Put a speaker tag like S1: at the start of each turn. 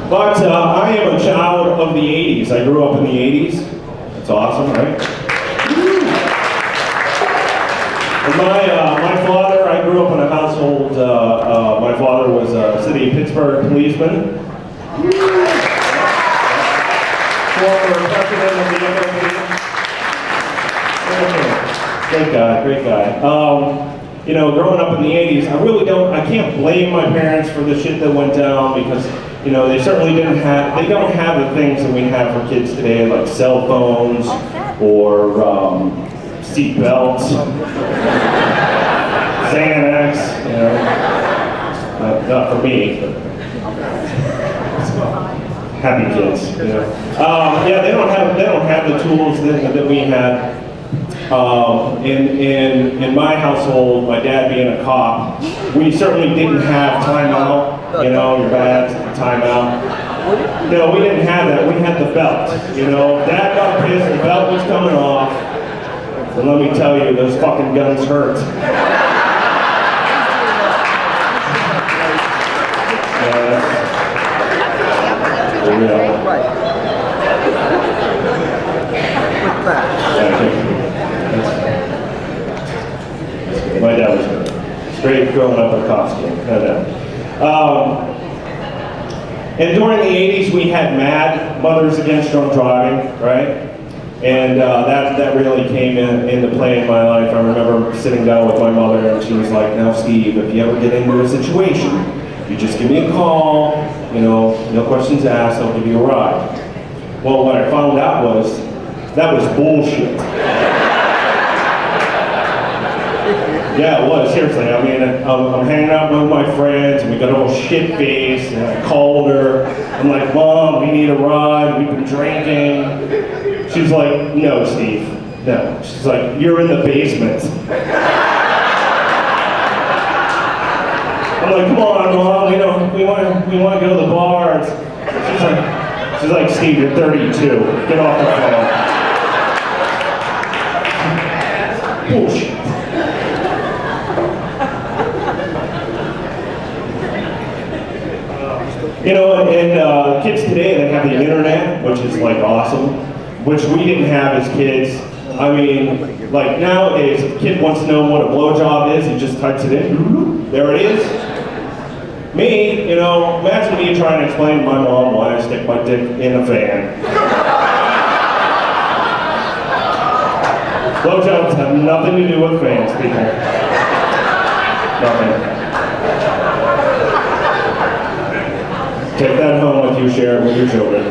S1: But I am a child of the 80s. I grew up in the 80s. It's awesome, right? And my father, I grew up in a household, my father was a city of Pittsburgh policeman. Former president of the MLB. Great guy, great guy. You know, growing up in the 80s, I can't blame my parents for the shit that went down because, you know, they certainly don't have the things that we have for kids today, like cell phones or seat belts, Xanax, you know, not for me, but happy kids, you know. Yeah, they don't have the tools that we had. In my household, my dad being a cop, we certainly didn't have timeout, you know, your dad's timeout. No, we didn't have that. We had the belt, you know. Dad got pissed, the belt was coming off. And let me tell you, those fucking guns hurt. My dad was good. Straight growing up in costume, no doubt. And during the 80s, we had MAD, Mothers Against Drunk Driving, right? And that really came into play in my life. I remember sitting down with my mother, and she was like, "Now, Steve, if you ever get into a situation, you just give me a call, you know, no questions asked, I'll give you a ride." Well, what I found out was, that was bullshit. Yeah, it was, seriously. I mean, I'm hanging out with my friends, and we got a little shit-faced, and I called her. I'm like, "Mom, we need a ride, we've been drinking." She's like, "No, Steve, no." She's like, "You're in the basement." I'm like, "Come on, Mom, we want to go to the bars." She's like, "Steve, you're 32. Get off the phone." Bullshit. You know, and kids today, they have the internet, which is like awesome, which we didn't have as kids. I mean, like nowadays, if a kid wants to know what a blowjob is, he just types it in, there it is. Me, you know, imagine me trying to explain to my mom why I stick my dick in a fan. Blowjobs have nothing to do with fans, people. Nothing. Take that home with you, share it with your children.